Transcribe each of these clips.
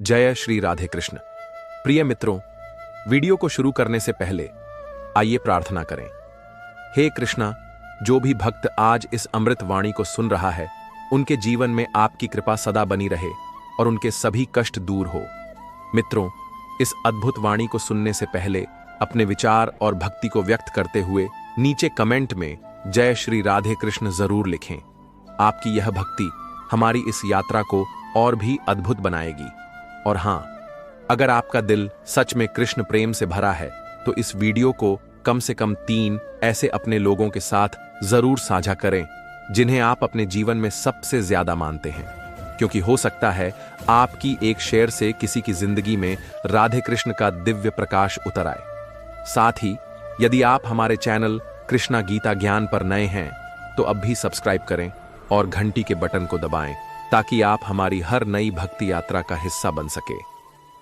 जय श्री राधे कृष्ण। प्रिय मित्रों, वीडियो को शुरू करने से पहले आइए प्रार्थना करें। हे कृष्णा, जो भी भक्त आज इस अमृत वाणी को सुन रहा है, उनके जीवन में आपकी कृपा सदा बनी रहे और उनके सभी कष्ट दूर हो। मित्रों, इस अद्भुत वाणी को सुनने से पहले अपने विचार और भक्ति को व्यक्त करते हुए नीचे कमेंट में जय श्री राधे कृष्ण जरूर लिखें। आपकी यह भक्ति हमारी इस यात्रा को और भी अद्भुत बनाएगी। और हां, अगर आपका दिल सच में कृष्ण प्रेम से भरा है तो इस वीडियो को कम से कम 3 ऐसे अपने लोगों के साथ जरूर साझा करें जिन्हें आप अपने जीवन में सबसे ज्यादा मानते हैं, क्योंकि हो सकता है आपकी एक शेयर से किसी की जिंदगी में राधे कृष्ण का दिव्य प्रकाश उतर आए। साथ ही यदि आप हमारे चैनल कृष्णा गीता ज्ञान पर नए हैं तो अब भी सब्सक्राइब करें और घंटी के बटन को दबाएं ताकि आप हमारी हर नई भक्ति यात्रा का हिस्सा बन सके।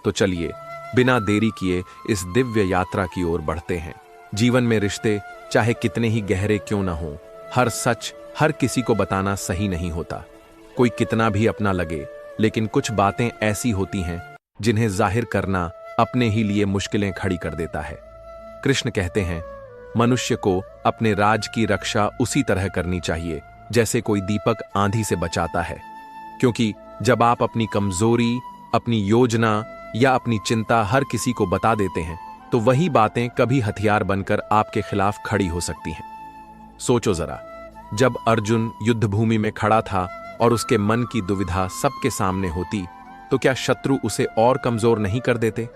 तो चलिए बिना देरी किए इस दिव्य यात्रा की ओर बढ़ते हैं। जीवन में रिश्ते चाहे कितने ही गहरे क्यों न हो, हर सच हर किसी को बताना सही नहीं होता। कोई कितना भी अपना लगे, लेकिन कुछ बातें ऐसी होती हैं जिन्हें जाहिर करना अपने ही लिए मुश्किलें खड़ी कर देता है। कृष्ण कहते हैं, मनुष्य को अपने राज की रक्षा उसी तरह करनी चाहिए जैसे कोई दीपक आंधी से बचाता है, क्योंकि जब आप अपनी कमजोरी, अपनी योजना या अपनी चिंता हर किसी को बता देते हैं तो वही बातें कभी हथियार बनकर आपके खिलाफ खड़ी हो सकती हैं। सोचो जरा, जब अर्जुन युद्ध भूमि में खड़ा था और उसके मन की दुविधा सबके सामने होती तो क्या शत्रु उसे और कमजोर नहीं कर देते?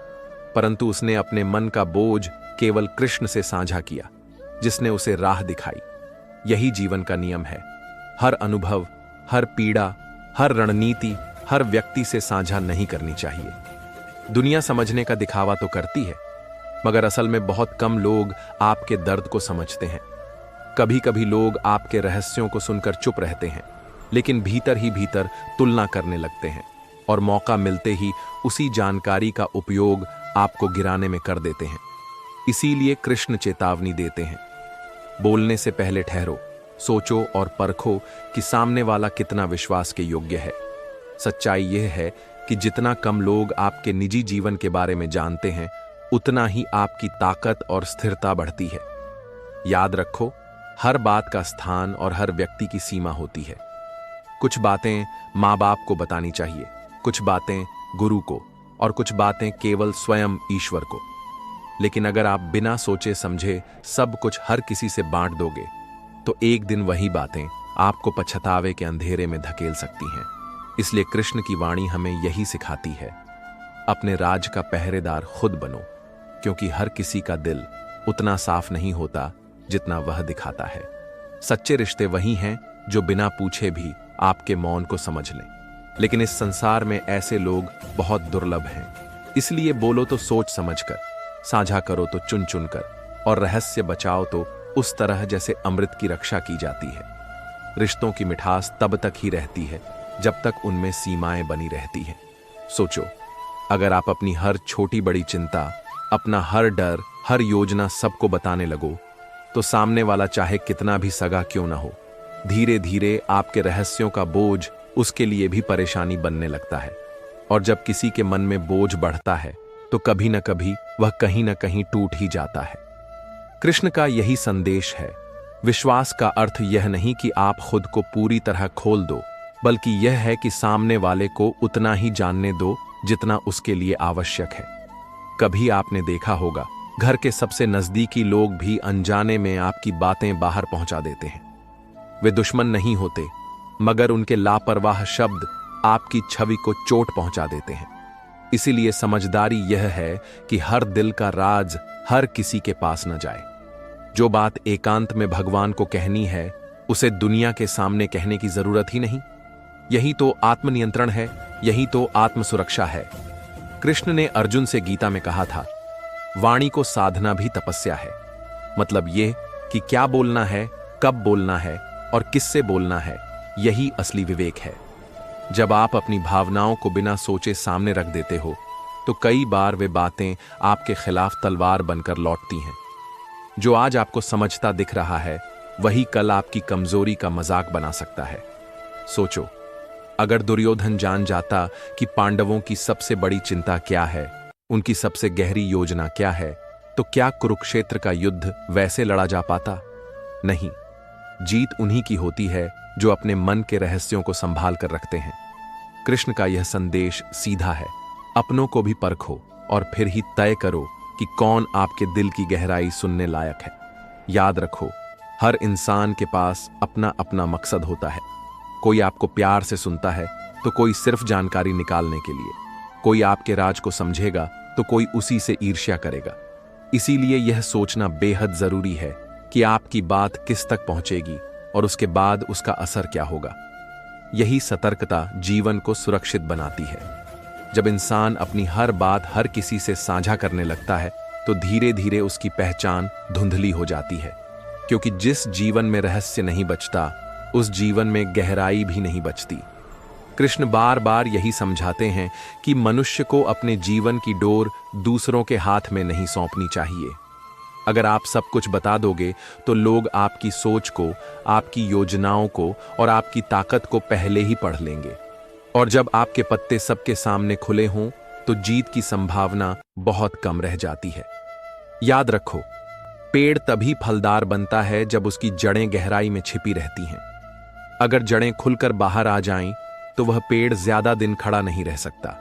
परंतु उसने अपने मन का बोझ केवल कृष्ण से साझा किया, जिसने उसे राह दिखाई। यही जीवन का नियम है। हर अनुभव, हर पीड़ा, हर रणनीति हर व्यक्ति से साझा नहीं करनी चाहिए। दुनिया समझने का दिखावा तो करती है, मगर असल में बहुत कम लोग आपके दर्द को समझते हैं। कभी कभी लोग आपके रहस्यों को सुनकर चुप रहते हैं, लेकिन भीतर ही भीतर तुलना करने लगते हैं और मौका मिलते ही उसी जानकारी का उपयोग आपको गिराने में कर देते हैं। इसीलिए कृष्ण चेतावनी देते हैं, बोलने से पहले ठहरो, सोचो और परखो कि सामने वाला कितना विश्वास के योग्य है। सच्चाई यह है कि जितना कम लोग आपके निजी जीवन के बारे में जानते हैं, उतना ही आपकी ताकत और स्थिरता बढ़ती है। याद रखो, हर बात का स्थान और हर व्यक्ति की सीमा होती है। कुछ बातें माँ बाप को बतानी चाहिए, कुछ बातें गुरु को और कुछ बातें केवल स्वयं ईश्वर को। लेकिन अगर आप बिना सोचे समझे सब कुछ हर किसी से बांट दोगे तो एक दिन वही बातें आपको पछतावे के अंधेरे में धकेल सकती हैं। इसलिए कृष्ण की वाणी हमें यही सिखाती है, अपने राज का पहरेदार खुद बनो, क्योंकि हर किसी का दिल उतना साफ नहीं होता जितना वह दिखाता है। सच्चे रिश्ते वही हैं जो बिना पूछे भी आपके मौन को समझ लें। लेकिन इस संसार में ऐसे लोग बहुत दुर्लभ हैं। इसलिए बोलो तो सोच समझकर, साझा करो तो चुन चुन कर, और रहस्य बचाओ तो उस तरह जैसे अमृत की रक्षा की जाती है। रिश्तों की मिठास तब तक ही रहती है जब तक उनमें सीमाएं बनी रहती हैं। सोचो, अगर आप अपनी हर छोटी बड़ी चिंता, अपना हर डर, हर योजना सबको बताने लगो तो सामने वाला चाहे कितना भी सगा क्यों ना हो, धीरे धीरे आपके रहस्यों का बोझ उसके लिए भी परेशानी बनने लगता है। और जब किसी के मन में बोझ बढ़ता है तो कभी न कभी वह कहीं न कहीं टूट ही जाता है। कृष्ण का यही संदेश है। विश्वास का अर्थ यह नहीं कि आप खुद को पूरी तरह खोल दो, बल्कि यह है कि सामने वाले को उतना ही जानने दो जितना उसके लिए आवश्यक है। कभी आपने देखा होगा, घर के सबसे नजदीकी लोग भी अनजाने में आपकी बातें बाहर पहुंचा देते हैं। वे दुश्मन नहीं होते, मगर उनके लापरवाह शब्द आपकी छवि को चोट पहुंचा देते हैं। इसीलिए समझदारी यह है कि हर दिल का राज हर किसी के पास न जाए। जो बात एकांत में भगवान को कहनी है, उसे दुनिया के सामने कहने की जरूरत ही नहीं। यही तो आत्मनियंत्रण है, यही तो आत्मसुरक्षा है। कृष्ण ने अर्जुन से गीता में कहा था, वाणी को साधना भी तपस्या है। मतलब ये कि क्या बोलना है, कब बोलना है और किससे बोलना है, यही असली विवेक है। जब आप अपनी भावनाओं को बिना सोचे सामने रख देते हो तो कई बार वे बातें आपके खिलाफ तलवार बनकर लौटती हैं। जो आज आपको समझता दिख रहा है, वही कल आपकी कमजोरी का मजाक बना सकता है। सोचो, अगर दुर्योधन जान जाता कि पांडवों की सबसे बड़ी चिंता क्या है, उनकी सबसे गहरी योजना क्या है, तो क्या कुरुक्षेत्र का युद्ध वैसे लड़ा जा पाता? नहीं। जीत उन्हीं की होती है जो अपने मन के रहस्यों को संभाल कर रखते हैं। कृष्ण का यह संदेश सीधा है, अपनों को भी परखो और फिर ही तय करो कि कौन आपके दिल की गहराई सुनने लायक है। याद रखो, हर इंसान के पास अपना अपना मकसद होता है। कोई आपको प्यार से सुनता है तो कोई सिर्फ जानकारी निकालने के लिए, कोई आपके राज को समझेगा तो कोई उसी से ईर्ष्या करेगा। इसीलिए यह सोचना बेहद जरूरी है कि आपकी बात किस तक पहुंचेगी और उसके बाद उसका असर क्या होगा। यही सतर्कता जीवन को सुरक्षित बनाती है। जब इंसान अपनी हर बात हर किसी से साझा करने लगता है तो धीरे धीरे उसकी पहचान धुंधली हो जाती है, क्योंकि जिस जीवन में रहस्य नहीं बचता उस जीवन में गहराई भी नहीं बचती। कृष्ण बार बार यही समझाते हैं कि मनुष्य को अपने जीवन की डोर दूसरों के हाथ में नहीं सौंपनी चाहिए। अगर आप सब कुछ बता दोगे तो लोग आपकी सोच को, आपकी योजनाओं को और आपकी ताकत को पहले ही पढ़ लेंगे, और जब आपके पत्ते सबके सामने खुले हों तो जीत की संभावना बहुत कम रह जाती है। याद रखो, पेड़ तभी फलदार बनता है जब उसकी जड़ें गहराई में छिपी रहती हैं। अगर जड़ें खुलकर बाहर आ जाएं तो वह पेड़ ज्यादा दिन खड़ा नहीं रह सकता।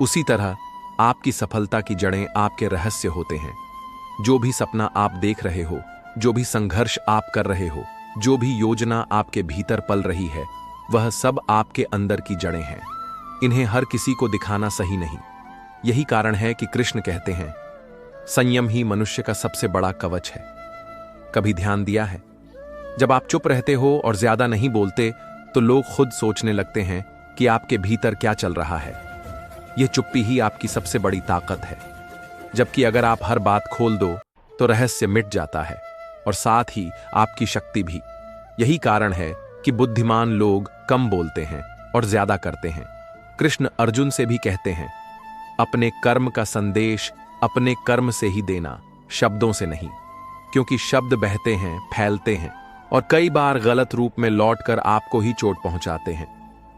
उसी तरह आपकी सफलता की जड़ें आपके रहस्य होते हैं। जो भी सपना आप देख रहे हो, जो भी संघर्ष आप कर रहे हो, जो भी योजना आपके भीतर पल रही है, वह सब आपके अंदर की जड़ें हैं। इन्हें हर किसी को दिखाना सही नहीं। यही कारण है कि कृष्ण कहते हैं, संयम ही मनुष्य का सबसे बड़ा कवच है। कभी ध्यान दिया है, जब आप चुप रहते हो और ज्यादा नहीं बोलते तो लोग खुद सोचने लगते हैं कि आपके भीतर क्या चल रहा है। यह चुप्पी ही आपकी सबसे बड़ी ताकत है। जबकि अगर आप हर बात खोल दो तो रहस्य मिट जाता है और साथ ही आपकी शक्ति भी। यही कारण है कि बुद्धिमान लोग कम बोलते हैं और ज्यादा करते हैं। कृष्ण अर्जुन से भी कहते हैं, अपने कर्म का संदेश अपने कर्म से ही देना, शब्दों से नहीं, क्योंकि शब्द बहते हैं, फैलते हैं और कई बार गलत रूप में लौटकर आपको ही चोट पहुंचाते हैं।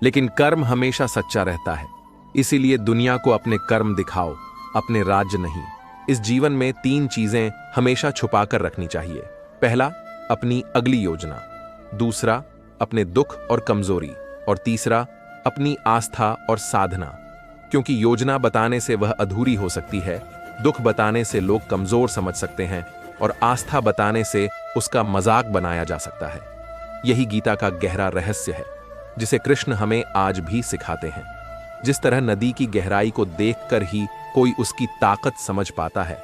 लेकिन कर्म हमेशा सच्चा रहता है। इसीलिए दुनिया को अपने कर्म दिखाओ, अपने राज्य नहीं। इस जीवन में 3 चीजें हमेशा छुपाकर रखनी चाहिए। पहला, अपनी अगली योजना। दूसरा, अपने दुख और कमजोरी। और तीसरा, अपनी आस्था और साधना। क्योंकि योजना बताने से वह अधूरी हो सकती है, दुख बताने से लोग कमजोर समझ सकते हैं और आस्था बताने से उसका मजाक बनाया जा सकता है। यही गीता का गहरा रहस्य है, जिसे कृष्ण हमें आज भी सिखाते हैं। जिस तरह नदी की गहराई को देखकर ही कोई उसकी ताकत समझ पाता है,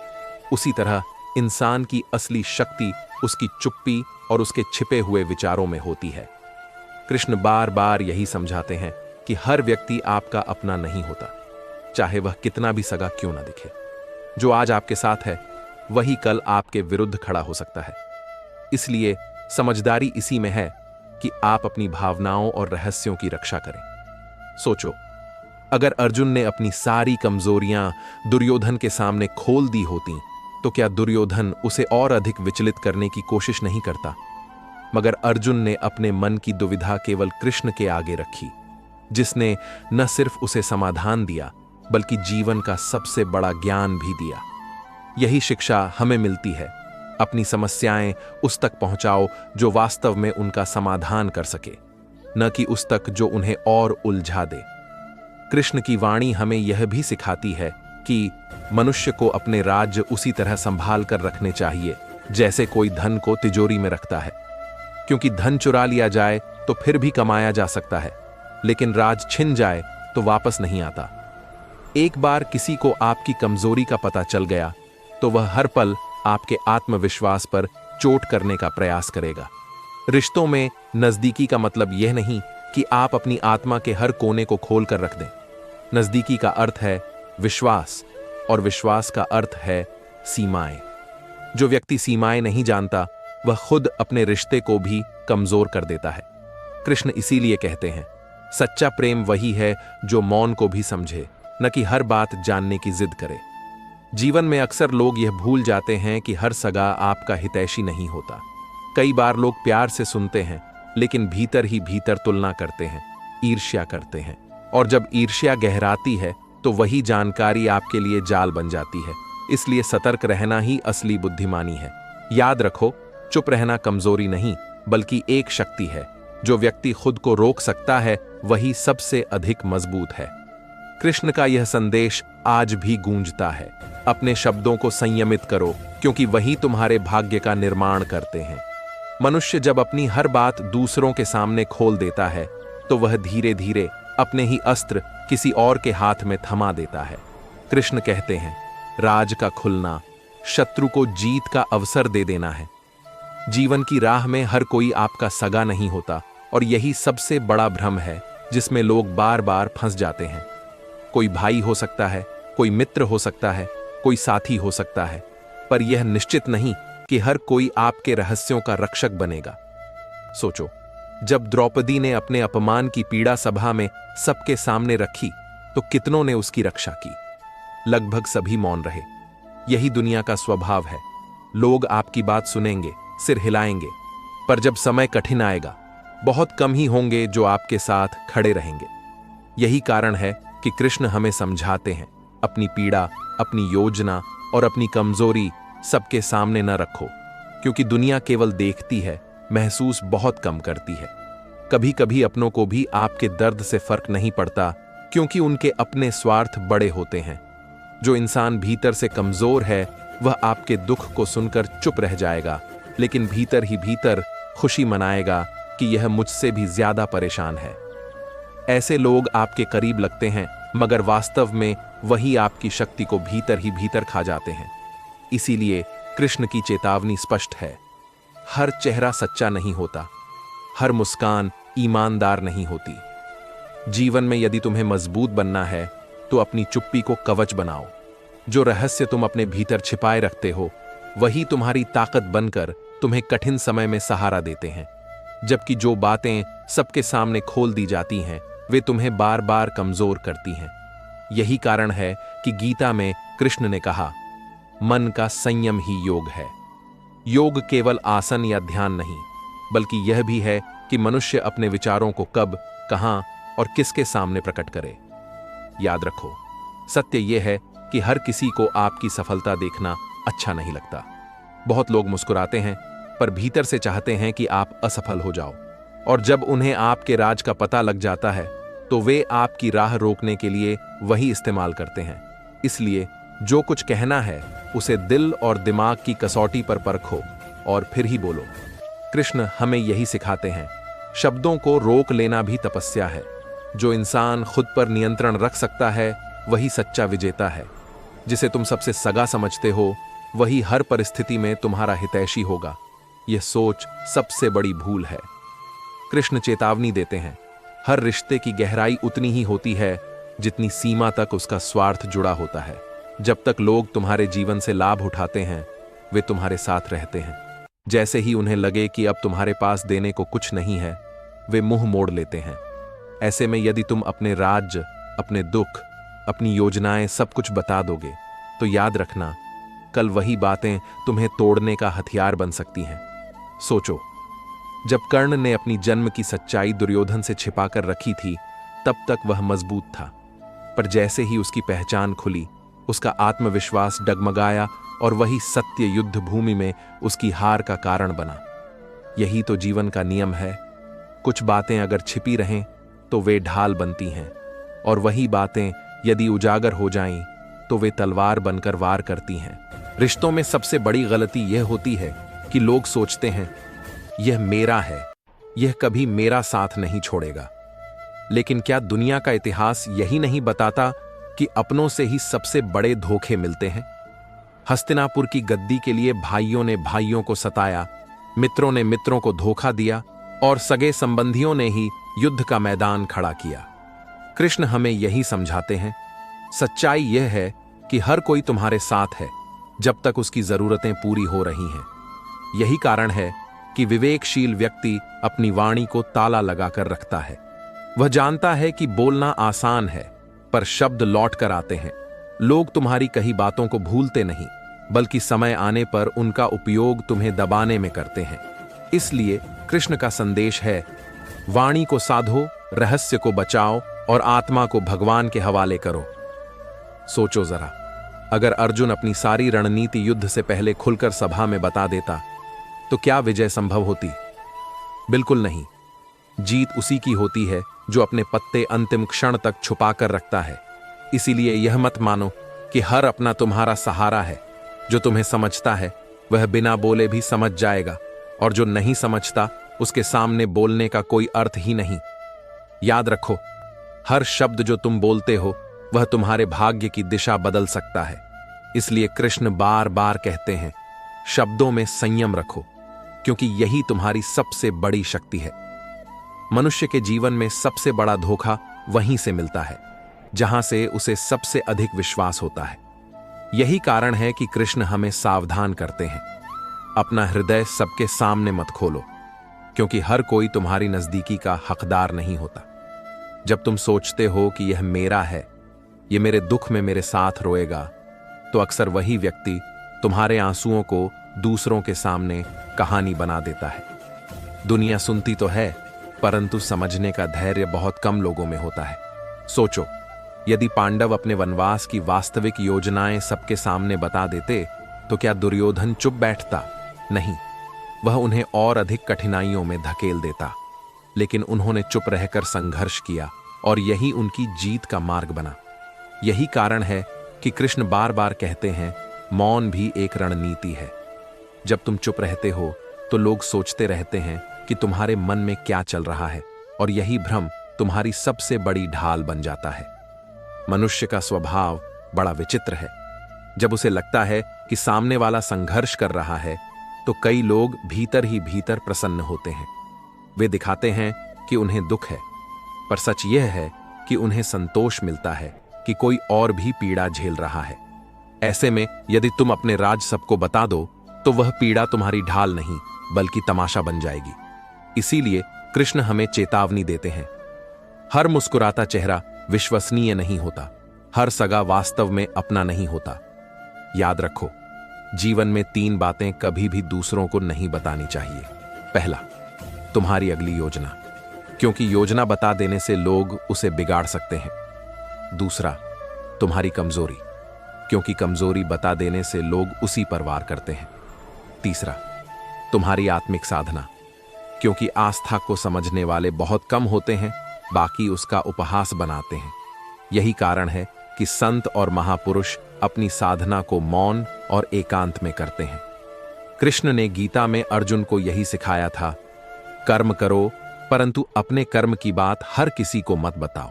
उसी तरह इंसान की असली शक्ति उसकी चुप्पी और उसके छिपे हुए विचारों में होती है। कृष्ण बार बार यही समझाते हैं कि हर व्यक्ति आपका अपना नहीं होता, चाहे वह कितना भी सगा क्यों ना दिखे। जो आज आपके साथ है वही कल आपके विरुद्ध खड़ा हो सकता है। इसलिए समझदारी इसी में है कि आप अपनी भावनाओं और रहस्यों की रक्षा करें। सोचो, अगर अर्जुन ने अपनी सारी कमजोरियां दुर्योधन के सामने खोल दी होती तो क्या दुर्योधन उसे और अधिक विचलित करने की कोशिश नहीं करता? मगर अर्जुन ने अपने मन की दुविधा केवल कृष्ण के आगे रखी, जिसने न सिर्फ उसे समाधान दिया बल्कि जीवन का सबसे बड़ा ज्ञान भी दिया। यही शिक्षा हमें मिलती है, अपनी समस्याएं उस तक पहुंचाओ जो वास्तव में उनका समाधान कर सके, न कि उस तक जो उन्हें और उलझा दे। कृष्ण की वाणी हमें यह भी सिखाती है कि मनुष्य को अपने राज्य उसी तरह संभाल कर रखने चाहिए जैसे कोई धन को तिजोरी में रखता है, क्योंकि धन चुरा लिया जाए तो फिर भी कमाया जा सकता है, लेकिन राज छिन जाए तो वापस नहीं आता। एक बार किसी को आपकी कमजोरी का पता चल गया तो वह हर पल आपके आत्मविश्वास पर चोट करने का प्रयास करेगा। रिश्तों में नजदीकी का मतलब यह नहीं कि आप अपनी आत्मा के हर कोने को खोल कर रख दें। नजदीकी का अर्थ है विश्वास, और विश्वास का अर्थ है सीमाएं। जो व्यक्ति सीमाएं नहीं जानता वह खुद अपने रिश्ते को भी कमजोर कर देता है। कृष्ण इसीलिए कहते हैं, सच्चा प्रेम वही है जो मौन को भी समझे, न कि हर बात जानने की जिद करे। जीवन में अक्सर लोग यह भूल जाते हैं कि हर सगा आपका हितैषी नहीं होता। कई बार लोग प्यार से सुनते हैं लेकिन भीतर ही भीतर तुलना करते हैं। ईर्ष्या करते हैं, और जब ईर्ष्या गहराती है तो वही जानकारी आपके लिए जाल बन जाती है। इसलिए सतर्क रहना ही असली बुद्धिमानी है। याद रखो, चुप रहना कमजोरी नहीं बल्कि एक शक्ति है। जो व्यक्ति खुद को रोक सकता है वही सबसे अधिक मजबूत है। कृष्ण का यह संदेश आज भी गूंजता है। अपने शब्दों को संयमित करो, क्योंकि वही तुम्हारे भाग्य का निर्माण करते हैं। मनुष्य जब अपनी हर बात दूसरों के सामने खोल देता है तो वह धीरे धीरे अपने ही अस्त्र किसी और के हाथ में थमा देता है। कृष्ण कहते हैं, राज का खुलना शत्रु को जीत का अवसर दे देना है। जीवन की राह में हर कोई आपका सगा नहीं होता, और यही सबसे बड़ा भ्रम है जिसमें लोग बार बार फंस जाते हैं। कोई भाई हो सकता है, कोई मित्र हो सकता है, कोई साथी हो सकता है, पर यह निश्चित नहीं कि हर कोई आपके रहस्यों का रक्षक बनेगा। सोचो, जब द्रौपदी ने अपने अपमान की पीड़ा सभा में सबके सामने रखी तो कितनों ने उसकी रक्षा की। लगभग सभी मौन रहे। यही दुनिया का स्वभाव है। लोग आपकी बात सुनेंगे, सिर हिलाएंगे, पर जब समय कठिन आएगा बहुत कम ही होंगे जो आपके साथ खड़े रहेंगे। यही कारण है कि कृष्ण हमें समझाते हैं, अपनी पीड़ा, अपनी योजना और अपनी कमजोरी सबके सामने न रखो, क्योंकि दुनिया केवल देखती है, महसूस बहुत कम करती है। कभी कभी अपनों को भी आपके दर्द से फर्क नहीं पड़ता, क्योंकि उनके अपने स्वार्थ बड़े होते हैं। जो इंसान भीतर से कमजोर है वह आपके दुख को सुनकर चुप रह जाएगा, लेकिन भीतर ही भीतर खुशी मनाएगा कि यह मुझसे भी ज्यादा परेशान है। ऐसे लोग आपके करीब लगते हैं, मगर वास्तव में वही आपकी शक्ति को भीतर ही भीतर खा जाते हैं। इसीलिए कृष्ण की चेतावनी स्पष्ट है। हर चेहरा सच्चा नहीं होता, हर मुस्कान ईमानदार नहीं होती। जीवन में यदि तुम्हें मजबूत बनना है तो अपनी चुप्पी को कवच बनाओ। जो रहस्य तुम अपने भीतर छिपाए रखते हो वही तुम्हारी ताकत बनकर तुम्हें कठिन समय में सहारा देते हैं, जबकि जो बातें सबके सामने खोल दी जाती हैं वे तुम्हें बार बार कमजोर करती हैं। यही कारण है कि गीता में कृष्ण ने कहा, मन का संयम ही योग है। योग केवल आसन या ध्यान नहीं, बल्कि यह भी है कि मनुष्य अपने विचारों को कब, कहां और किसके सामने प्रकट करे। याद रखो, सत्य यह है कि हर किसी को आपकी सफलता देखना अच्छा नहीं लगता। बहुत लोग मुस्कुराते हैं पर भीतर से चाहते हैं कि आप असफल हो जाओ, और जब उन्हें आपके राज का पता लग जाता है तो वे आपकी राह रोकने के लिए वही इस्तेमाल करते हैं। इसलिए जो कुछ कहना है उसे दिल और दिमाग की कसौटी पर परखो और फिर ही बोलो। कृष्ण हमें यही सिखाते हैं। शब्दों को रोक लेना भी तपस्या है। जो इंसान खुद पर नियंत्रण रख सकता है वही सच्चा विजेता है। जिसे तुम सबसे सगा समझते हो वही हर परिस्थिति में तुम्हारा हितैषी होगा। यह सोच सबसे बड़ी भूल है। कृष्ण चेतावनी देते हैं, हर रिश्ते की गहराई उतनी ही होती है जितनी सीमा तक उसका स्वार्थ जुड़ा होता है। जब तक लोग तुम्हारे जीवन से लाभ उठाते हैं वे तुम्हारे साथ रहते हैं। जैसे ही उन्हें लगे कि अब तुम्हारे पास देने को कुछ नहीं है, वे मुंह मोड़ लेते हैं। ऐसे में यदि तुम अपने राज्य, अपने दुख, अपनी योजनाएं सब कुछ बता दोगे तो याद रखना, कल वही बातें तुम्हें तोड़ने का हथियार बन सकती हैं। सोचो, जब कर्ण ने अपनी जन्म की सच्चाई दुर्योधन से छिपाकर रखी थी तब तक वह मजबूत था, पर जैसे ही उसकी पहचान खुली उसका आत्मविश्वास डगमगाया और वही सत्य युद्ध भूमि में उसकी हार का कारण बना। यही तो जीवन का नियम है। कुछ बातें अगर छिपी रहें तो वे ढाल बनती हैं, और वही बातें यदि उजागर हो जाएं तो वे तलवार बनकर वार करती हैं। रिश्तों में सबसे बड़ी गलती यह होती है कि लोग सोचते हैं यह मेरा है, यह कभी मेरा साथ नहीं छोड़ेगा। लेकिन क्या दुनिया का इतिहास यही नहीं बताता कि अपनों से ही सबसे बड़े धोखे मिलते हैं? हस्तिनापुर की गद्दी के लिए भाइयों ने भाइयों को सताया, मित्रों ने मित्रों को धोखा दिया और सगे संबंधियों ने ही युद्ध का मैदान खड़ा किया। कृष्ण हमें यही समझाते हैं, सच्चाई यह है कि हर कोई तुम्हारे साथ है जब तक उसकी जरूरतें पूरी हो रही हैं। यही कारण है कि विवेकशील व्यक्ति अपनी वाणी को ताला लगाकर रखता है। वह जानता है कि बोलना आसान है पर शब्द लौट कर आते हैं। लोग तुम्हारी कही बातों को भूलते नहीं, बल्कि समय आने पर उनका उपयोग तुम्हें दबाने में करते हैं। इसलिए कृष्ण का संदेश है, वाणी को साधो रहस्य को बचाओ और आत्मा को भगवान के हवाले करो। सोचो जरा, अगर अर्जुन अपनी सारी रणनीति युद्ध से पहले खुलकर सभा में बता देता तो क्या विजय संभव होती? बिल्कुल नहीं। जीत उसी की होती है जो अपने पत्ते अंतिम क्षण तक छुपा कर रखता है। इसीलिए यह मत मानो कि हर अपना तुम्हारा सहारा है। जो तुम्हें समझता है वह बिना बोले भी समझ जाएगा, और जो नहीं समझता उसके सामने बोलने का कोई अर्थ ही नहीं। याद रखो, हर शब्द जो तुम बोलते हो वह तुम्हारे भाग्य की दिशा बदल सकता है। इसलिए कृष्ण बार बार कहते हैं, शब्दों में संयम रखो, क्योंकि यही तुम्हारी सबसे बड़ी शक्ति है। मनुष्य के जीवन में सबसे बड़ा धोखा वहीं से मिलता है जहां से उसे सबसे अधिक विश्वास होता है। यही कारण है कि कृष्ण हमें सावधान करते हैं, अपना हृदय सबके सामने मत खोलो, क्योंकि हर कोई तुम्हारी नजदीकी का हकदार नहीं होता। जब तुम सोचते हो कि यह मेरा है, ये मेरे दुख में मेरे साथ रोएगा, तो अक्सर वही व्यक्ति तुम्हारे आंसुओं को दूसरों के सामने कहानी बना देता है। दुनिया सुनती तो है, परंतु समझने का धैर्य बहुत कम लोगों में होता है। सोचो, यदि पांडव अपने वनवास की वास्तविक योजनाएं सबके सामने बता देते तो क्या दुर्योधन चुप बैठता? नहीं, वह उन्हें और अधिक कठिनाइयों में धकेल देता। लेकिन उन्होंने चुप रहकर संघर्ष किया, और यही उनकी जीत का मार्ग बना। यही कारण है कि कृष्ण बार बार कहते हैं, मौन भी एक रणनीति है। जब तुम चुप रहते हो तो लोग सोचते रहते हैं कि तुम्हारे मन में क्या चल रहा है, और यही भ्रम तुम्हारी सबसे बड़ी ढाल बन जाता है। मनुष्य का स्वभाव बड़ा विचित्र है। जब उसे लगता है कि सामने वाला संघर्ष कर रहा है तो कई लोग भीतर ही भीतर प्रसन्न होते हैं। वे दिखाते हैं कि उन्हें दुख है, पर सच यह है कि उन्हें संतोष मिलता है कि कोई और भी पीड़ा झेल रहा है। ऐसे में यदि तुम अपने राज सबको बता दो तो वह पीड़ा तुम्हारी ढाल नहीं बल्कि तमाशा बन जाएगी। इसीलिए कृष्ण हमें चेतावनी देते हैं, हर मुस्कुराता चेहरा विश्वसनीय नहीं होता, हर सगा वास्तव में अपना नहीं होता। याद रखो, जीवन में 3 बातें कभी भी दूसरों को नहीं बतानी चाहिए। पहला, तुम्हारी अगली योजना, क्योंकि योजना बता देने से लोग उसे बिगाड़ सकते हैं। दूसरा, तुम्हारी कमजोरी, क्योंकि कमजोरी बता देने से लोग उसी पर वार करते हैं। तीसरा, तुम्हारी आत्मिक साधना, क्योंकि आस्था को समझने वाले बहुत कम होते हैं, बाकी उसका उपहास बनाते हैं। यही कारण है कि संत और महापुरुष अपनी साधना को मौन और एकांत में करते हैं। कृष्ण ने गीता में अर्जुन को यही सिखाया था, कर्म करो परंतु अपने कर्म की बात हर किसी को मत बताओ,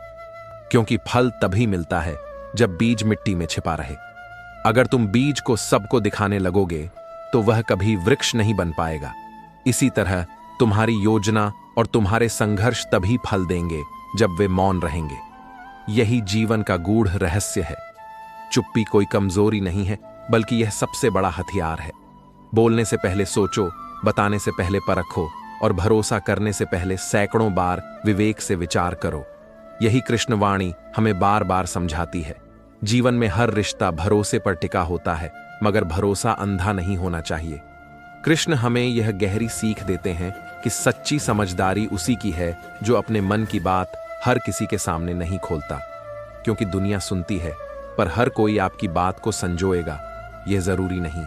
क्योंकि फल तभी मिलता है जब बीज मिट्टी में छिपा रहे। अगर तुम बीज को सबको दिखाने लगोगे तो वह कभी वृक्ष नहीं बन पाएगा। इसी तरह तुम्हारी योजना और तुम्हारे संघर्ष तभी फल देंगे जब वे मौन रहेंगे। यही जीवन का गूढ़ रहस्य है। चुप्पी कोई कमजोरी नहीं है, बल्कि यह सबसे बड़ा हथियार है। बोलने से पहले सोचो, बताने से पहले परखो, और भरोसा करने से पहले सैकड़ों बार विवेक से विचार करो। यही कृष्णवाणी हमें बार बार समझाती है। जीवन में हर रिश्ता भरोसे पर टिका होता है, मगर भरोसा अंधा नहीं होना चाहिए। कृष्ण हमें यह गहरी सीख देते हैं कि सच्ची समझदारी उसी की है जो अपने मन की बात हर किसी के सामने नहीं खोलता, क्योंकि दुनिया सुनती है पर हर कोई आपकी बात को संजोएगा यह जरूरी नहीं।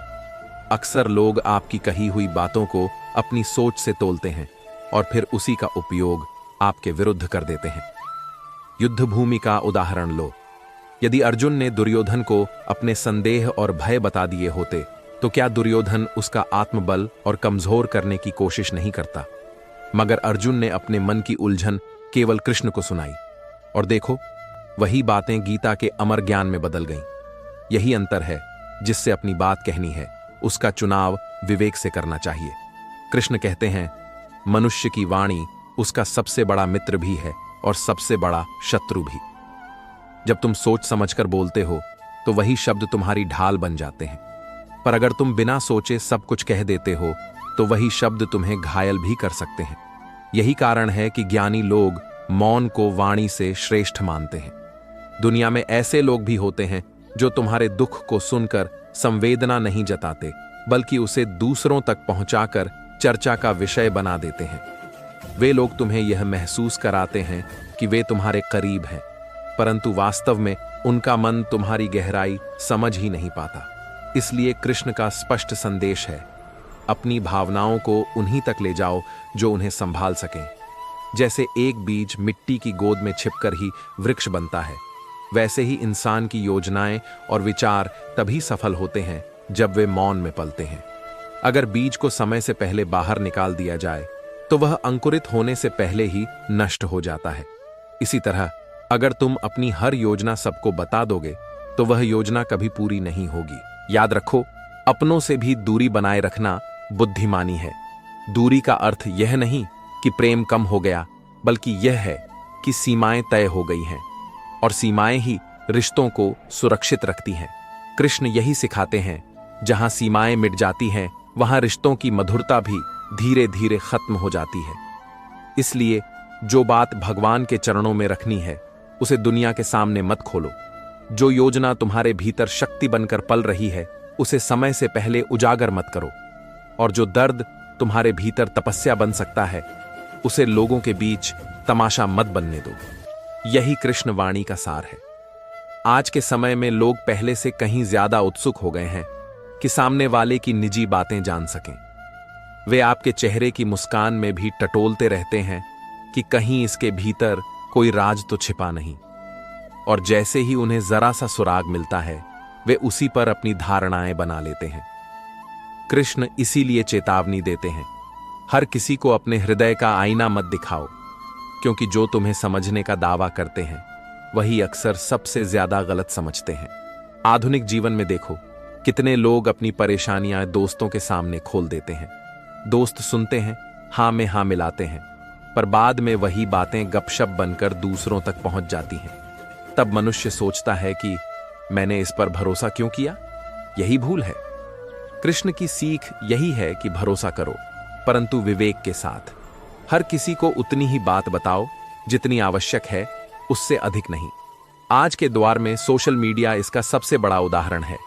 अक्सर लोग आपकी कही हुई बातों को अपनी सोच से तोलते हैं और फिर उसी का उपयोग आपके विरुद्ध कर देते हैं। युद्ध भूमि का उदाहरण लो। यदि अर्जुन ने दुर्योधन को अपने संदेह और भय बता दिए होते तो क्या दुर्योधन उसका आत्मबल और कमजोर करने की कोशिश नहीं करता? मगर अर्जुन ने अपने मन की उलझन केवल कृष्ण को सुनाई, और देखो वही बातें गीता के अमर ज्ञान में बदल गईं। यही अंतर है, जिससे अपनी बात कहनी है उसका चुनाव विवेक से करना चाहिए। कृष्ण कहते हैं, मनुष्य की वाणी उसका सबसे बड़ा मित्र भी है और सबसे बड़ा शत्रु भी। जब तुम सोच समझकर बोलते हो तो वही शब्द तुम्हारी ढाल बन जाते हैं, पर अगर तुम बिना सोचे सब कुछ कह देते हो तो वही शब्द तुम्हें घायल भी कर सकते हैं। यही कारण है कि ज्ञानी लोग मौन को वाणी से श्रेष्ठ मानते हैं। दुनिया में ऐसे लोग भी होते हैं जो तुम्हारे दुख को सुनकर संवेदना नहीं जताते, बल्कि उसे दूसरों तक पहुंचाकर चर्चा का विषय बना देते हैं। वे लोग तुम्हें यह महसूस कराते हैं कि वे तुम्हारे करीब हैं, परंतु वास्तव में उनका मन तुम्हारी गहराई समझ ही नहीं पाता। इसलिए कृष्ण का स्पष्ट संदेश है, अपनी भावनाओं को उन्हीं तक ले जाओ जो उन्हें संभाल सकें। जैसे एक बीज मिट्टी की गोद में छिपकर ही वृक्ष बनता है, वैसे ही इंसान की योजनाएं और विचार तभी सफल होते हैं जब वे मौन में पलते हैं। अगर बीज को समय से पहले बाहर निकाल दिया जाए तो वह अंकुरित होने से पहले ही नष्ट हो जाता है। इसी तरह अगर तुम अपनी हर योजना सबको बता दोगे तो वह योजना कभी पूरी नहीं होगी। याद रखो, अपनों से भी दूरी बनाए रखना बुद्धिमानी है। दूरी का अर्थ यह नहीं कि प्रेम कम हो गया, बल्कि यह है कि सीमाएं तय हो गई हैं, और सीमाएं ही रिश्तों को सुरक्षित रखती हैं। कृष्ण यही सिखाते हैं, जहां सीमाएं मिट जाती हैं वहां रिश्तों की मधुरता भी धीरे धीरे खत्म हो जाती है। इसलिए जो बात भगवान के चरणों में रखनी है उसे दुनिया के सामने मत खोलो। जो योजना तुम्हारे भीतर शक्ति बनकर पल रही है उसे समय से पहले उजागर मत करो, और जो दर्द तुम्हारे भीतर तपस्या बन सकता है उसे लोगों के बीच तमाशा मत बनने दो। यही कृष्ण वाणी का सार है। आज के समय में लोग पहले से कहीं ज्यादा उत्सुक हो गए हैं कि सामने वाले की निजी बातें जान सकें। वे आपके चेहरे की मुस्कान में भी टटोलते रहते हैं कि कहीं इसके भीतर कोई राज तो छिपा नहीं, और जैसे ही उन्हें जरा सा सुराग मिलता है वे उसी पर अपनी धारणाएं बना लेते हैं। कृष्ण इसीलिए चेतावनी देते हैं, हर किसी को अपने हृदय का आईना मत दिखाओ, क्योंकि जो तुम्हें समझने का दावा करते हैं वही अक्सर सबसे ज्यादा गलत समझते हैं। आधुनिक जीवन में देखो, कितने लोग अपनी परेशानियां दोस्तों के सामने खोल देते हैं। दोस्त सुनते हैं, हां में हां मिलाते हैं, पर बाद में वही बातें गपशप बनकर दूसरों तक पहुंच जाती हैं। तब मनुष्य सोचता है कि मैंने इस पर भरोसा क्यों किया। यही भूल है। कृष्ण की सीख यही है कि भरोसा करो, परंतु विवेक के साथ। हर किसी को उतनी ही बात बताओ जितनी आवश्यक है, उससे अधिक नहीं। आज के दौर में सोशल मीडिया इसका सबसे बड़ा उदाहरण है।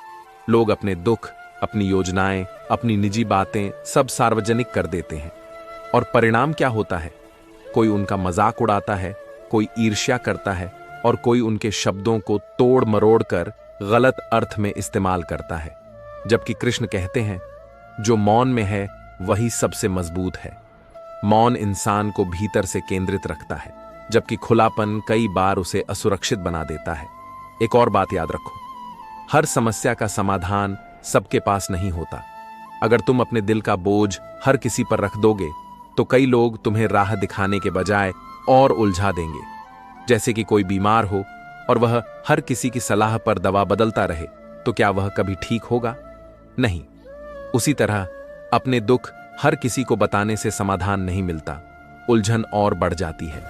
लोग अपने दुख, अपनी योजनाएं, अपनी निजी बातें सब सार्वजनिक कर देते हैं, और परिणाम क्या होता है? कोई उनका मजाक उड़ाता है, कोई ईर्ष्या करता है, और कोई उनके शब्दों को तोड़ मरोड़ कर गलत अर्थ में इस्तेमाल करता है। जबकि कृष्ण कहते हैं, जो मौन में है वही सबसे मजबूत है। मौन इंसान को भीतर से केंद्रित रखता है, जबकि खुलापन कई बार उसे असुरक्षित बना देता है। एक और बात याद रखो, हर समस्या का समाधान सबके पास नहीं होता। अगर तुम अपने दिल का बोझ हर किसी पर रख दोगे तो कई लोग तुम्हें राह दिखाने के बजाय और उलझा देंगे। जैसे कि कोई बीमार हो और वह हर किसी की सलाह पर दवा बदलता रहे, तो क्या वह कभी ठीक होगा? नहीं। उसी तरह अपने दुख हर किसी को बताने से समाधान नहीं मिलता, उलझन और बढ़ जाती है।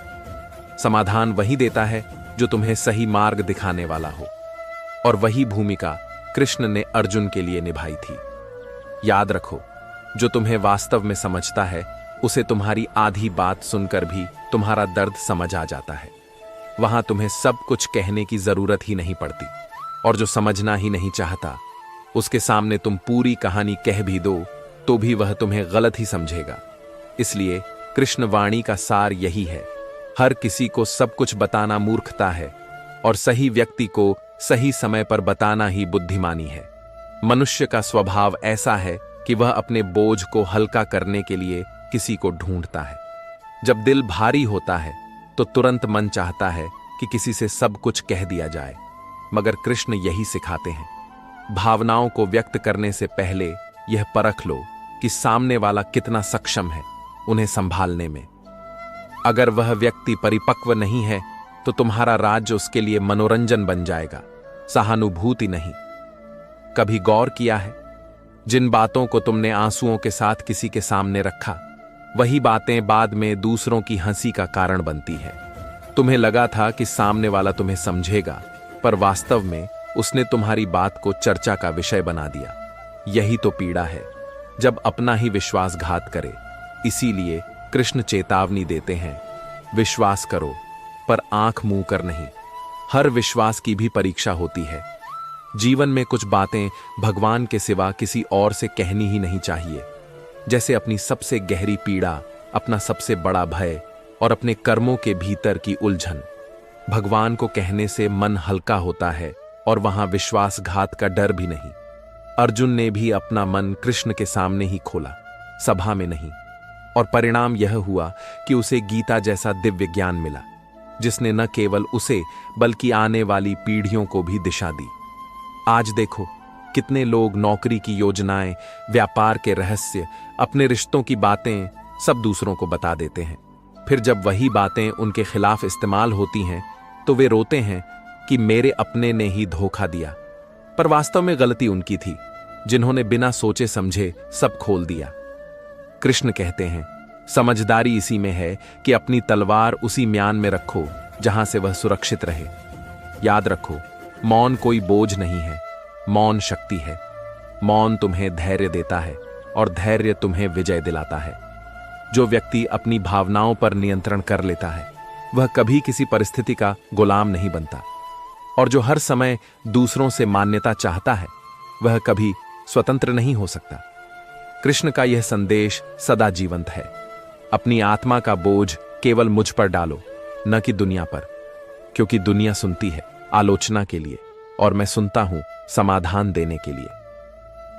समाधान वही देता है जो तुम्हें सही मार्ग दिखाने वाला हो, और वही भूमिका कृष्ण ने अर्जुन के लिए निभाई थी। याद रखो, जो तुम्हें वास्तव में समझता है उसे तुम्हारी आधी बात सुनकर भी तुम्हारा दर्द समझ आ जाता है। वहां तुम्हें सब कुछ कहने की जरूरत ही नहीं पड़ती, और जो समझना ही नहीं चाहता उसके सामने तुम पूरी कहानी कह भी दो तो भी वह तुम्हें गलत ही समझेगा। इसलिए कृष्ण वाणी का सार यही है, हर किसी को सब कुछ बताना मूर्खता है, और सही व्यक्ति को सही समय पर बताना ही बुद्धिमानी है। मनुष्य का स्वभाव ऐसा है कि वह अपने बोझ को हल्का करने के लिए किसी को ढूंढता है। जब दिल भारी होता है तो तुरंत मन चाहता है कि किसी से सब कुछ कह दिया जाए, मगर कृष्ण यही सिखाते हैं, भावनाओं को व्यक्त करने से पहले यह परख लो कि सामने वाला कितना सक्षम है उन्हें संभालने में। अगर वह व्यक्ति परिपक्व नहीं है तो तुम्हारा राज्य उसके लिए मनोरंजन बन जाएगा, सहानुभूति नहीं। कभी गौर किया है, जिन बातों को तुमने आंसुओं के साथ किसी के सामने रखा, वही बातें बाद में दूसरों की हंसी का कारण बनती है। तुम्हें लगा था कि सामने वाला तुम्हें समझेगा, पर वास्तव में उसने तुम्हारी बात को चर्चा का विषय बना दिया। यही तो पीड़ा है, जब अपना ही विश्वासघात करे। इसीलिए कृष्ण चेतावनी देते हैं, विश्वास करो पर आंख मूंद कर नहीं। हर विश्वास की भी परीक्षा होती है। जीवन में कुछ बातें भगवान के सिवा किसी और से कहनी ही नहीं चाहिए, जैसे अपनी सबसे गहरी पीड़ा अपना सबसे बड़ा भय और अपने कर्मों के भीतर की उलझन। भगवान को कहने से मन हल्का होता है और वहां विश्वासघात का डर भी नहीं। अर्जुन ने भी अपना मन कृष्ण के सामने ही खोला, सभा में नहीं, और परिणाम यह हुआ कि उसे गीता जैसा दिव्य ज्ञान मिला, जिसने न केवल उसे बल्कि आने वाली पीढ़ियों को भी दिशा दी। आज देखो कितने लोग नौकरी की योजनाएं, व्यापार के रहस्य, अपने रिश्तों की बातें सब दूसरों को बता देते हैं। फिर जब वही बातें उनके खिलाफ इस्तेमाल होती हैं तो वे रोते हैं कि मेरे अपने ने ही धोखा दिया। पर वास्तव में गलती उनकी थी, जिन्होंने बिना सोचे समझे सब खोल दिया। कृष्ण कहते हैं, समझदारी इसी में है कि अपनी तलवार उसी म्यान में रखो जहां से वह सुरक्षित रहे। याद रखो, मौन कोई बोझ नहीं है, मौन शक्ति है। मौन तुम्हें धैर्य देता है और धैर्य तुम्हें विजय दिलाता है। जो व्यक्ति अपनी भावनाओं पर नियंत्रण कर लेता है वह कभी किसी परिस्थिति का गुलाम नहीं बनता, और जो हर समय दूसरों से मान्यता चाहता है वह कभी स्वतंत्र नहीं हो सकता। कृष्ण का यह संदेश सदा जीवंत है। अपनी आत्मा का बोझ केवल मुझ पर डालो, न कि दुनिया पर, क्योंकि दुनिया सुनती है आलोचना के लिए और मैं सुनता हूं समाधान देने के लिए।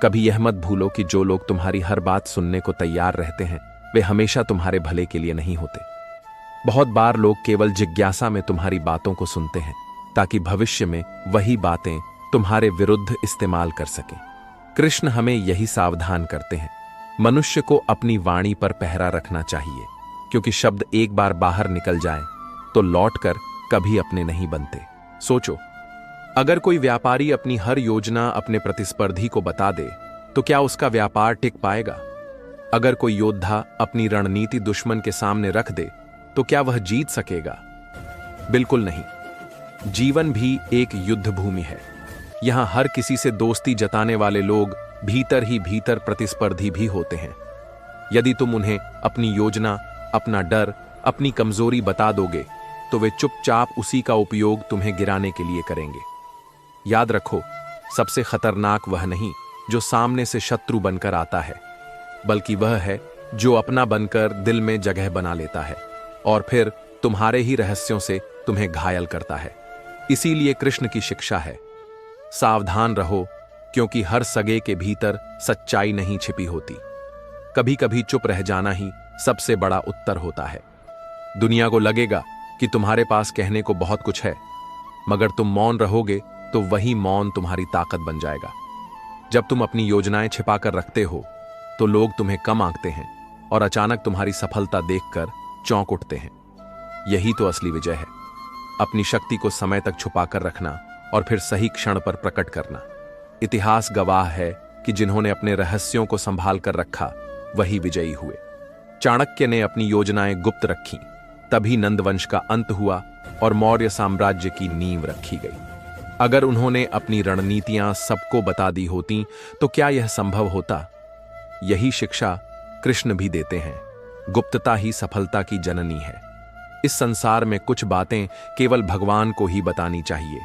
कभी यह मत भूलो कि जो लोग तुम्हारी हर बात सुनने को तैयार रहते हैं वे हमेशा तुम्हारे भले के लिए नहीं होते। बहुत बार लोग केवल जिज्ञासा में तुम्हारी बातों को सुनते हैं ताकि भविष्य में वही बातें तुम्हारे विरुद्ध इस्तेमाल कर सकें। कृष्ण हमें यही सावधान करते हैं। मनुष्य को अपनी वाणी पर पहरा रखना चाहिए, क्योंकि शब्द एक बार बाहर निकल जाए तो लौटकर कभी अपने नहीं बनते। सोचो, अगर कोई व्यापारी अपनी हर योजना अपने प्रतिस्पर्धी को बता दे तो क्या उसका व्यापार टिक पाएगा? अगर कोई योद्धा अपनी रणनीति दुश्मन के सामने रख दे तो क्या वह जीत सकेगा? बिल्कुल नहीं। जीवन भी एक युद्ध भूमि है। यहां हर किसी से दोस्ती जताने वाले लोग भीतर ही भीतर प्रतिस्पर्धी भी होते हैं। यदि तुम उन्हें अपनी योजना, अपना डर, अपनी कमजोरी बता दोगे तो वे चुपचाप उसी का उपयोग तुम्हें गिराने के लिए करेंगे। याद रखो, सबसे खतरनाक वह नहीं जो सामने से शत्रु बनकर आता है, बल्कि वह है जो अपना बनकर दिल में जगह बना लेता है और फिर तुम्हारे ही रहस्यों से तुम्हें घायल करता है। इसीलिए कृष्ण की शिक्षा है, सावधान रहो, क्योंकि हर सगे के भीतर सच्चाई नहीं छिपी होती। कभी कभी चुप रह जाना ही सबसे बड़ा उत्तर होता है। दुनिया को लगेगा कि तुम्हारे पास कहने को बहुत कुछ है, मगर तुम मौन रहोगे तो वही मौन तुम्हारी ताकत बन जाएगा। जब तुम अपनी योजनाएं छिपाकर रखते हो तो लोग तुम्हें कम आंकते हैं और अचानक तुम्हारी सफलता देखकर चौंक उठते हैं। यही तो असली विजय है, अपनी शक्ति को समय तक छुपाकर रखना और फिर सही क्षण पर प्रकट करना। इतिहास गवाह है कि जिन्होंने अपने रहस्यों को संभाल कर रखा वही विजयी हुए। चाणक्य ने अपनी योजनाएं गुप्त रखीं, तभी नंदवंश का अंत हुआ और मौर्य साम्राज्य की नींव रखी गई। अगर उन्होंने अपनी रणनीतियां सबको बता दी होती तो क्या यह संभव होता? यही शिक्षा कृष्ण भी देते हैं। गुप्तता ही सफलता की जननी है। इस संसार में कुछ बातें केवल भगवान को ही बतानी चाहिए,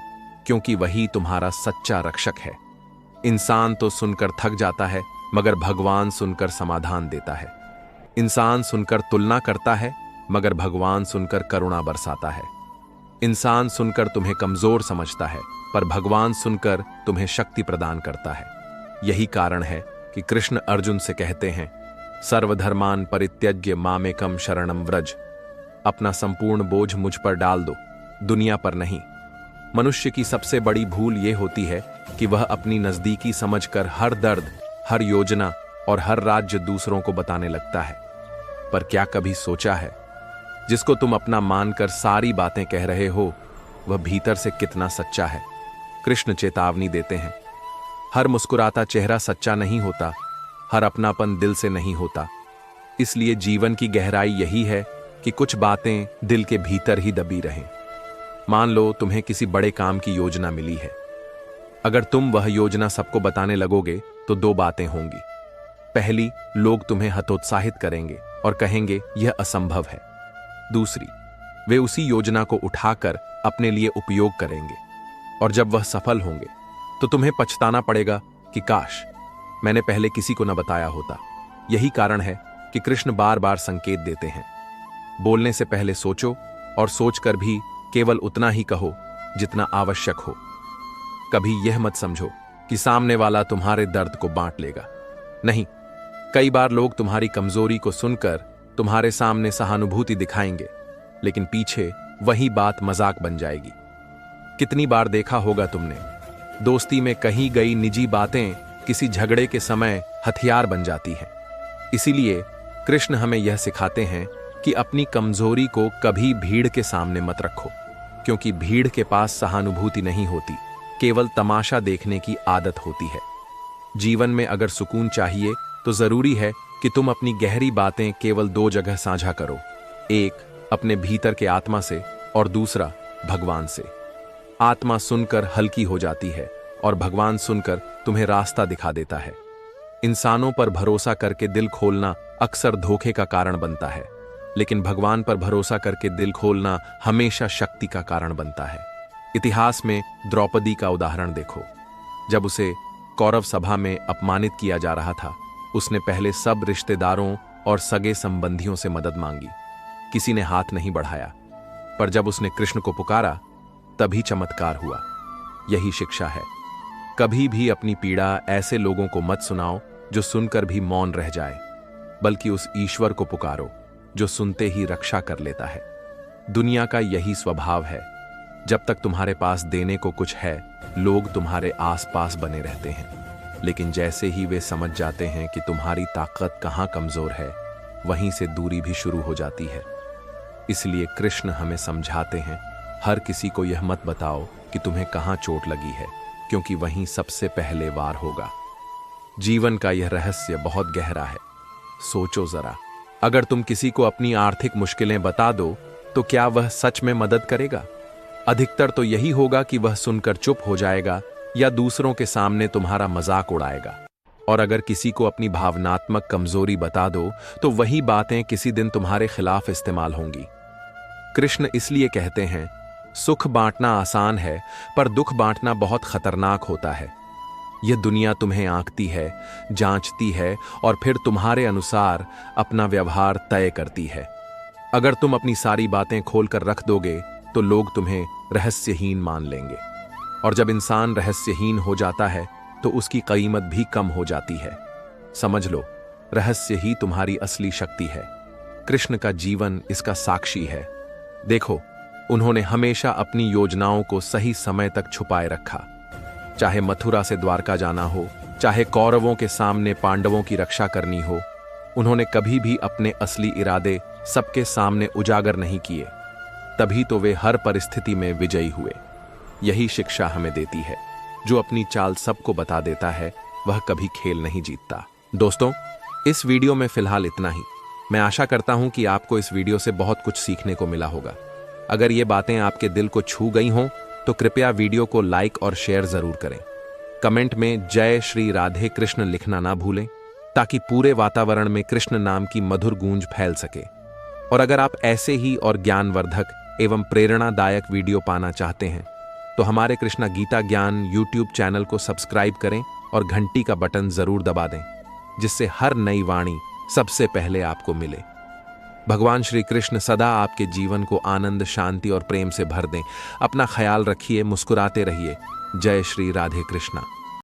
क्योंकि वही तुम्हारा सच्चा रक्षक है। इंसान तो सुनकर थक जाता है, मगर भगवान सुनकर समाधान देता है। इंसान सुनकर तुलना करता है, मगर भगवान सुनकर करुणा बरसाता है। इंसान सुनकर तुम्हें कमजोर समझता है, पर भगवान सुनकर तुम्हें शक्ति प्रदान करता है। यही कारण है कि कृष्ण अर्जुन से कहते हैं, सर्वधर्मान परित्यज्य मामेकम शरणम व्रज। अपना संपूर्ण बोझ मुझ पर डाल दो, दुनिया पर नहीं। मनुष्य की सबसे बड़ी भूल यह होती है कि वह अपनी नजदीकी समझकर हर दर्द, हर योजना और हर राज्य दूसरों को बताने लगता है। पर क्या कभी सोचा है, जिसको तुम अपना मानकर सारी बातें कह रहे हो वह भीतर से कितना सच्चा है? कृष्ण चेतावनी देते हैं, हर मुस्कुराता चेहरा सच्चा नहीं होता, हर अपनापन दिल से नहीं होता। इसलिए जीवन की गहराई यही है कि कुछ बातें दिल के भीतर ही दबी रहें। मान लो तुम्हें किसी बड़े काम की योजना मिली है। अगर तुम वह योजना सबको बताने लगोगे तो दो बातें होंगी। पहली, लोग तुम्हें हतोत्साहित करेंगे और कहेंगे यह असंभव है। दूसरी, वे उसी योजना को उठाकर अपने लिए उपयोग करेंगे, और जब वह सफल होंगे तो तुम्हें पछताना पड़ेगा कि काश मैंने पहले किसी को न बताया होता। यही कारण है कि कृष्ण बार बार संकेत देते हैं। बोलने से पहले सोचो और सोचकर भी केवल उतना ही कहो जितना आवश्यक हो। कभी यह मत समझो कि सामने वाला तुम्हारे दर्द को बांट लेगा। नहीं, कई बार लोग तुम्हारी कमजोरी को सुनकर तुम्हारे सामने सहानुभूति दिखाएंगे, लेकिन पीछे वही बात मजाक बन जाएगी। कितनी बार देखा होगा तुमने, दोस्ती में कही गई निजी बातें किसी झगड़े के समय हथियार बन जाती हैं। इसीलिए कृष्ण हमें यह सिखाते हैं कि अपनी कमजोरी को कभी भीड़ के सामने मत रखो, क्योंकि भीड़ के पास सहानुभूति नहीं होती, केवल तमाशा देखने की आदत होती है। जीवन में अगर सुकून चाहिए तो जरूरी है कि तुम अपनी गहरी बातें केवल दो जगह साझा करो, एक अपने भीतर के आत्मा से और दूसरा भगवान से। आत्मा सुनकर हल्की हो जाती है और भगवान सुनकर तुम्हें रास्ता दिखा देता है। इंसानों पर भरोसा करके दिल खोलना अक्सर धोखे का कारण बनता है, लेकिन भगवान पर भरोसा करके दिल खोलना हमेशा शक्ति का कारण बनता है। इतिहास में द्रौपदी का उदाहरण देखो। जब उसे कौरव सभा में अपमानित किया जा रहा था, उसने पहले सब रिश्तेदारों और सगे संबंधियों से मदद मांगी। किसी ने हाथ नहीं बढ़ाया, पर जब उसने कृष्ण को पुकारा तभी चमत्कार हुआ। यही शिक्षा है। कभी भी अपनी पीड़ा ऐसे लोगों को मत सुनाओ जो सुनकर भी मौन रह जाए, बल्कि उस ईश्वर को पुकारो जो सुनते ही रक्षा कर लेता है। दुनिया का यही स्वभाव है, जब तक तुम्हारे पास देने को कुछ है, लोग तुम्हारे आसपास बने रहते हैं, लेकिन जैसे ही वे समझ जाते हैं कि तुम्हारी ताकत कहाँ कमजोर है, वहीं से दूरी भी शुरू हो जाती है। इसलिए कृष्ण हमें समझाते हैं, हर किसी को यह मत बताओ कि तुम्हें कहाँ चोट लगी है, क्योंकि वहीं सबसे पहले वार होगा। जीवन का यह रहस्य बहुत गहरा है। सोचो जरा, अगर तुम किसी को अपनी आर्थिक मुश्किलें बता दो तो क्या वह सच में मदद करेगा? अधिकतर तो यही होगा कि वह सुनकर चुप हो जाएगा या दूसरों के सामने तुम्हारा मजाक उड़ाएगा। और अगर किसी को अपनी भावनात्मक कमजोरी बता दो तो वही बातें किसी दिन तुम्हारे खिलाफ इस्तेमाल होंगी। कृष्ण इसलिए कहते हैं, सुख बांटना आसान है, पर दुख बांटना बहुत खतरनाक होता है। यह दुनिया तुम्हें आंकती है, जांचती है और फिर तुम्हारे अनुसार अपना व्यवहार तय करती है। अगर तुम अपनी सारी बातें खोलकर रख दोगे तो लोग तुम्हें रहस्यहीन मान लेंगे, और जब इंसान रहस्यहीन हो जाता है तो उसकी कीमत भी कम हो जाती है। समझ लो, रहस्य ही तुम्हारी असली शक्ति है। कृष्ण का जीवन इसका साक्षी है। देखो, उन्होंने हमेशा अपनी योजनाओं को सही समय तक छुपाए रखा। चाहे मथुरा से द्वारका जाना हो, चाहे कौरवों के सामने पांडवों की रक्षा करनी हो, उन्होंने कभी भी अपने असली इरादे सबके सामने उजागर नहीं किए। तभी तो वे हर परिस्थिति में विजयी हुए। यही शिक्षा हमें देती है, जो अपनी चाल सबको बता देता है, वह कभी खेल नहीं जीतता। दोस्तों, इस वीडियो में फिलहाल इतना ही। मैं आशा करता हूं कि आपको इस वीडियो से बहुत कुछ सीखने को मिला होगा। अगर ये बातें आपके दिल को छू गई हों तो कृपया वीडियो को लाइक और शेयर जरूर करें। कमेंट में जय श्री राधे कृष्ण लिखना ना भूलें, ताकि पूरे वातावरण में कृष्ण नाम की मधुर गूंज फैल सके। और अगर आप ऐसे ही और ज्ञानवर्धक एवं प्रेरणादायक वीडियो पाना चाहते हैं तो हमारे कृष्णा गीता ज्ञान यूट्यूब चैनल को सब्सक्राइब करें और घंटी का बटन जरूर दबा दें, जिससे हर नई वाणी सबसे पहले आपको मिले। भगवान श्री कृष्ण सदा आपके जीवन को आनंद, शांति और प्रेम से भर दें। अपना ख्याल रखिए, मुस्कुराते रहिए। जय श्री राधे कृष्णा।